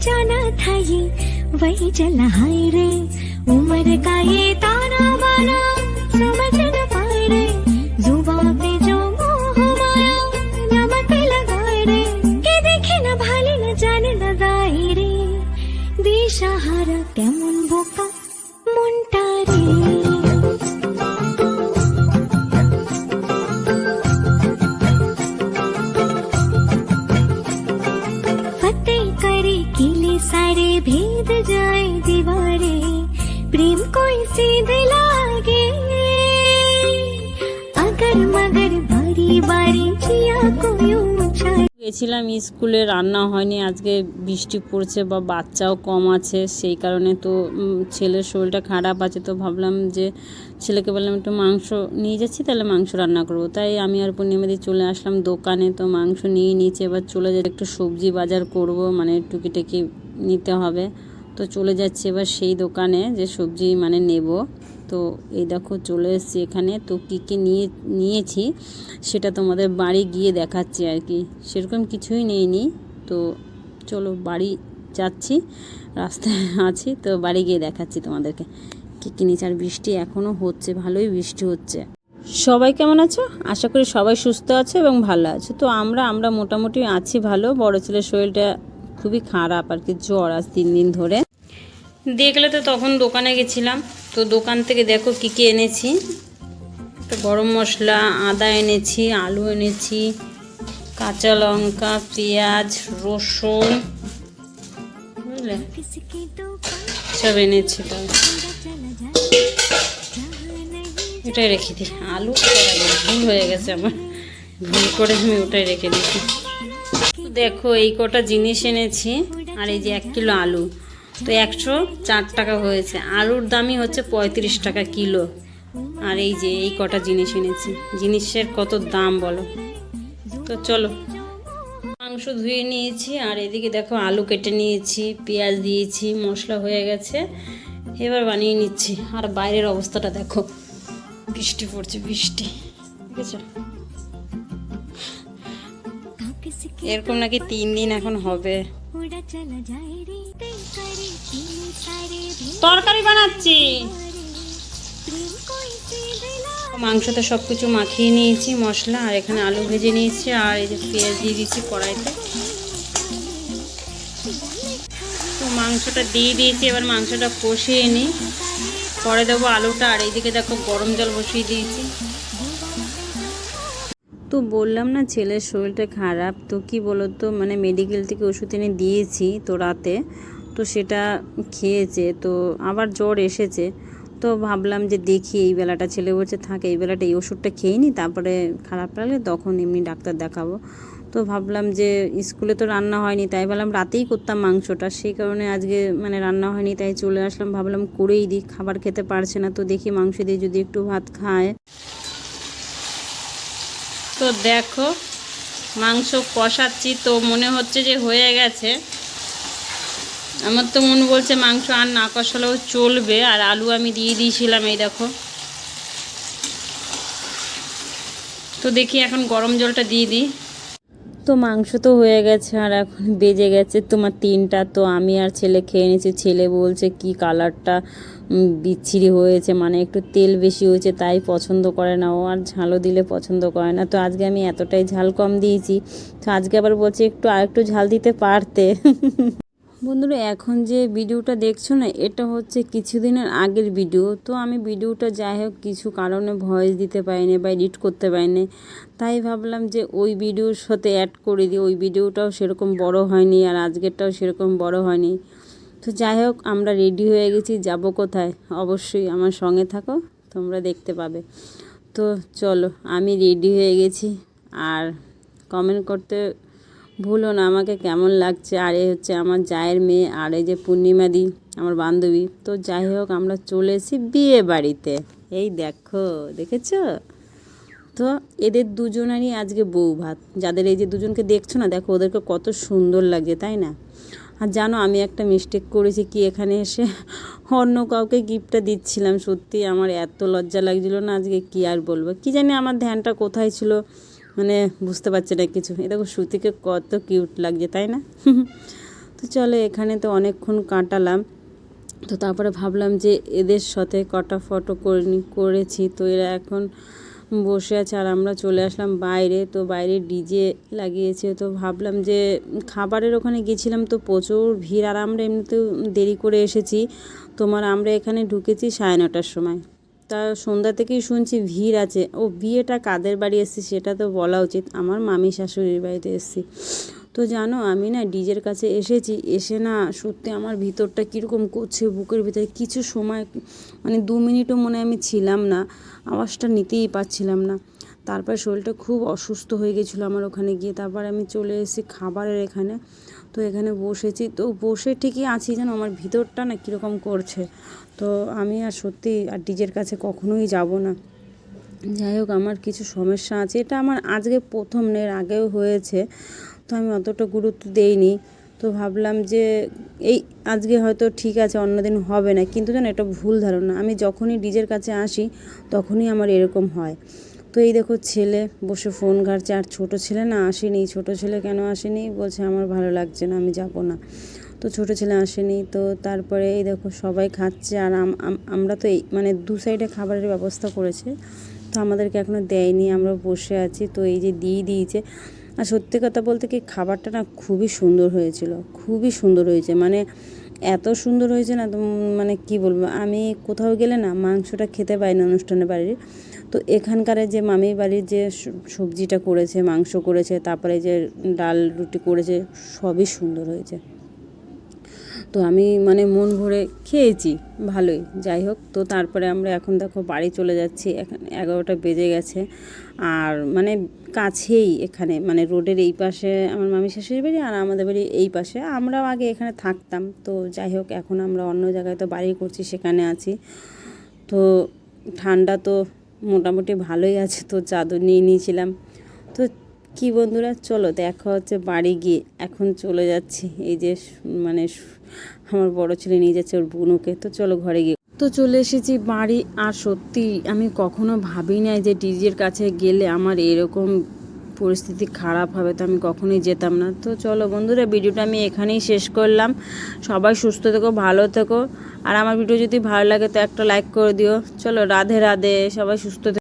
जाना था ये वही चला हाय रे, उम्र का ये ताना बाना समझ न पाए रे, जुबान पे जो मोह माया नमक लगाए रे, के देखे न भाले न जाने न गाए रे, दिशाहारा केमन बोका मुंटा रे। किले सारे भेद जाए दीवारे, प्रेम कोई सीधे लागे, अगर मगर बारी बारी जिया कोई ऊंचा। গেছিলাম স্কুলে, রান্না হয়নি আজকে, বৃষ্টি পড়ছে বা বাচ্চাও কম আছে, সেই কারণে তো ছেলের শরীরটা খারাপ আছে, তো ভাবলাম যে ছেলেকে বললাম একটু মাংস নিয়ে যাচ্ছি, তাহলে মাংস রান্না করবো। তাই আমি আর পূর্ণিমাদি চলে আসলাম দোকানে, তো মাংস নিয়ে নিয়েছি। এবার চলে যাই একটু সবজি বাজার করব, মানে টুকিটাকি নিতে হবে, তো চলে যাচ্ছি এবার সেই দোকানে যে সবজি মানে নেব। তো এই দেখো চলে এসেছি এখানে, তো কী কী নিয়েছি সেটা তোমাদের বাড়ি গিয়ে দেখাচ্ছি আর কি, সেরকম কিছুই নেইনি। তো চলো বাড়ি যাচ্ছি, রাস্তায় আছি, তো বাড়ি গিয়ে দেখাচ্ছি তোমাদেরকে কী কী নিয়েছি। আর বৃষ্টি এখনও হচ্ছে, ভালোই বৃষ্টি হচ্ছে। সবাই কেমন আছো? আশা করি সবাই সুস্থ আছে এবং ভালো আছে। তো আমরা মোটামুটি আছি ভালো। বড় ছেলের শরীরটা খুবই খারাপ আর কি, জ্বর আজ 3 দিন ধরে। দেখলে তো তখন দোকানে গেছিলাম, তো দোকান থেকে দেখো কী কী এনেছি। তো গরম মশলা, আদা এনেছি, আলু এনেছি, কাঁচা লঙ্কা, পেঁয়াজ, রসুন, বুঝলে সব এনেছি। তো এটাই রেখে দিই, আলু ভুল হয়ে গেছে আমার, ভুল করে আমি ওটাই রেখে দিচ্ছি। দেখো এই কটা জিনিস এনেছি, আর এই যে 1 কিলো আলু, তো 104 টাকা হয়েছে। আলুর দামই হচ্ছে 35 টাকা কিলো। আর এই যে এই কটা জিনিস এনেছি, জিনিসের কত দাম বলো। তো চলো, মাংস ধুয়ে নিয়েছি, আর এদিকে দেখো আলু কেটে নিয়েছি, পেঁয়াজ দিয়েছি, মশলা হয়ে গেছে, এবার বানিয়ে নিচ্ছি। আর বাইরের অবস্থাটা দেখো, বৃষ্টি পড়ছে, বৃষ্টি, ঠিক আছে। এরকম নাকি 3 দিন এখন হবে। তরকারি বানাচ্ছি, মাংসতে সব কিছু মাখিয়ে নিয়েছি মশলা, আর এখানে আলু ভেজে নিয়েছি, আর এই যে পেঁয়াজ দিয়ে দিয়েছি কড়াইতে। তো মাংসটা দিয়ে দিয়েছি, এবার মাংসটা কষিয়ে নিই, পরে দেবো আলুটা। আর এইদিকে দেখো গরম জল বসিয়ে দিয়েছি। তো বললাম না ছেলের শরীরটা খারাপ, তো কি বলো তো, মানে মেডিকেল থেকে ওষুধ এনে দিয়েছি তো রাতে, তো সেটা খেয়েছে, তো আবার জ্বর এসেছে। তো ভাবলাম যে দেখি এই বেলাটা, ছেলে বলছে থাকে এই বেলাটা এই ওষুধটা খেয়ে নিই, তারপরে খারাপ লাগলে তখন এমনি ডাক্তার দেখাবো। তো ভাবলাম যে স্কুলে তো রান্না হয়নি, তাই ভাবলাম রাতেই করতাম মাংসটা, সেই কারণে আজকে মানে রান্না হয়নি, তাই চলে আসলাম, ভাবলাম করেই দিই, খাবার খেতে পারছে না, তো দেখি মাংস দিয়ে যদি একটু ভাত খায়। তো দেখো মাংস কষাচ্ছি, তো মনে হচ্ছে যে হয়ে গেছে, আমার তো মনে বলছে মাংস আর না কষালেও চলবে। আর আলু আমি দিয়ে দিয়েছিলাম, এই দেখো। তো দেখি এখন গরম জলটা দিয়ে দিই। তো মাংস তো হয়ে গেছে, আর এখন বেজে গেছে তোমার 3টা। তো আমি আর ছেলে খেয়ে নিয়েছি। ছেলে বলছে কি কালারটা বিচ্ছিরি হয়েছে, মানে একটু তেল বেশি হয়েছে, তাই পছন্দ করে না ও, আর ঝালও দিলে পছন্দ করে না। তো আজকে আমি এতটাই ঝাল কম দিয়েছি, তো আজকে আবার বলছে আরেকটু ঝাল দিতে পারতে। বন্ধুরা এখন যে ভিডিওটা দেখছো না, এটা হচ্ছে কিছুদিনের আগের ভিডিও। তো আমি ভিডিওটা যাই হোক কিছু কারণে ভয়েস দিতে পারিনি বা এডিট করতে পারিনি, তাই ভাবলাম যে ওই ভিডিওর সাথে অ্যাড করে দিই। ওই ভিডিওটাও সেরকম বড় হয়নি, আর আজকেরটাও সেরকম বড় হয়নি। তো যাই হোক আমরা রেডি হয়ে গেছি, যাব কোথায়, অবশ্যই আমার সঙ্গে থাকো, তোমরা দেখতে পাবে। তো চলো, আমি রেডি হয়ে গেছি, আর কমেন্ট করতে ভুলো না আমাকে কেমন লাগছে। আর এই হচ্ছে আমার জায়ের মেয়ে, আর এই যে পূর্ণিমাদি আমার বান্ধবী। তো যাই হোক আমরা চলে এসেছি বিয়ে বাড়িতে, এই দেখো, দেখেছো তো এদের দুজনেরই আজকে বউ ভাত। যাদের এই যে দুজনকে দেখছো না, দেখো ওদেরকে কত সুন্দর লাগছে, তাই না? আর জানো আমি একটা মিস্টেক করেছি কি, এখানে এসে অন্য কাউকে গিফটটা দিচ্ছিলাম। সত্যি আমার এত লজ্জা লাগছিল না আজকে, কি আর বলবো, কি জানি আমার ধ্যানটা কোথায় ছিল, মানে বুঝতে পারছি না কিছু। এ দেখো শ্রুতিকে কত কিউট লাগছে, তাই না? তো তো চলো এখানে তো অনেকক্ষণ কাটালাম। তো তারপরে ভাবলাম যে এদের সাথে কটা ফটো করেছি। তো এরা এখন বসে আছে আর আমরা চলে আসলাম বাইরে। তো বাইরে ডিজে লাগিয়েছে। তো ভাবলাম যে খাবারের ওখানে গেছিলাম তো প্রচুর ভিড়, আর আমরা এমনিতেও দেরি করে এসেছি। আমরা এখানে ঢুকেছি 9:30টার সময়। তা সন্ধ্যা থেকেই শুনছি ভিড় আছে। ও বিয়েটা কাদের বাড়ি এসেছি সেটা তো বলা উচিত, আমার মামি শাশুড়ির বাড়িতে এসেছি। তো জানো আমি না ডিজের কাছে এসেছি, এসে না সত্যি আমার ভিতরটা কীরকম করছে, বুকের ভিতরে কিছু সময় মানে 2 মিনিটও মনে আমি ছিলাম না, আওয়াজটা নিতেই পারছিলাম না। তারপর শরীরটা খুব অসুস্থ হয়ে গেছিলো আমার ওখানে গিয়ে। তারপর আমি চলে এসেছি খাবারের এখানে। তো এখানে বসেছি, তো বসে ঠিকই আছি যেন আমার ভিতরটা না কীরকম করছে। তো আমি আর সত্যি আর ডিজের কাছে কখনোই যাব না। যাই হোক, আমার কিছু সমস্যা আছে, এটা আমার আজকে প্রথম এর আগেও হয়েছে, তো আমি অতটা গুরুত্ব দেইনি। তো ভাবলাম যে এই আজকে হয়তো ঠিক আছে, অন্যদিন হবে না। কিন্তু জানো এটা ভুল ধারণা, আমি যখনই ডিজের কাছে আসি তখনই আমার এরকম হয়। তো এই দেখো ছেলে বসে ফোন ঘাটছে, আর ছোটো ছেলে না আসেনি। ছোটো ছেলে কেন আসেনি বলছে আমার ভালো লাগছে না, আমি যাব না। তো ছোটো ছেলে আসেনি। তো তারপরে এই দেখো সবাই খাচ্ছে, আর আমরা তো এই মানে 2 সাইডে খাবারের ব্যবস্থা করেছে, তো আমাদেরকে এখনও দেয়নি, আমরা বসে আছি। তো এই যে দিয়েছে। আর সত্যি কথা বলতে কি খাবারটা না খুবই সুন্দর হয়েছিল, খুবই সুন্দর হয়েছে, মানে এত সুন্দর হয়েছে না, তো মানে কি বলবো, আমি কোথাও গেলে না মাংসটা খেতে পাই না অনুষ্ঠানের বাড়ির। তো এখানকার যে মামির বাড়ির যে সবজিটা করেছে, মাংস করেছে, তারপরে যে ডাল রুটি করেছে, সবই সুন্দর হয়েছে। তো আমি মানে মন ভরে খেয়েছি ভালোই। যাই হোক, তো তারপরে আমরা এখন দেখো বাড়ি চলে যাচ্ছি। এখন 11টা বেজে গেছে, আর মানে কাছেই এখানে, মানে রোডের এই পাশে আমার মামি শাশুড়ির বাড়ি, আর আমাদের বাড়ি এই পাশে। আমরাও আগে এখানে থাকতাম। তো যাই হোক, এখন আমরা অন্য জায়গায় তো বাড়ি করছি, সেখানে আছি। তো ঠান্ডা তো মোটামুটি ভালোই আছে, তো চাদর নিয়ে নিয়েছিলাম। তো কি বন্ধুরা, চলো দেখা হচ্ছে বাড়ি গিয়ে। এখন চলে যাচ্ছি, এই যে মানে আমার বড় ছেলে নিয়ে যাচ্ছে ওর বোনকে। তো চলো ঘরে গিয়ে। তো চলে এসেছি বাড়ি, আর সত্যি আমি কখনো ভাবি নাই যে ডিজের কাছে গেলে আমার এরকম পরিস্থিতি খারাপ হবে, তো আমি কখনোই যেতাম না। তো চলো বন্ধুরা, ভিডিওটা আমি এখানেই শেষ করলাম। সবাই সুস্থ থেকো, ভালো থেকো, আর আমার ভিডিও যদি ভালো লাগে তো একটা লাইক করে দিও। চলো, রাধে রাধে, সবাই সুস্থ থেকো।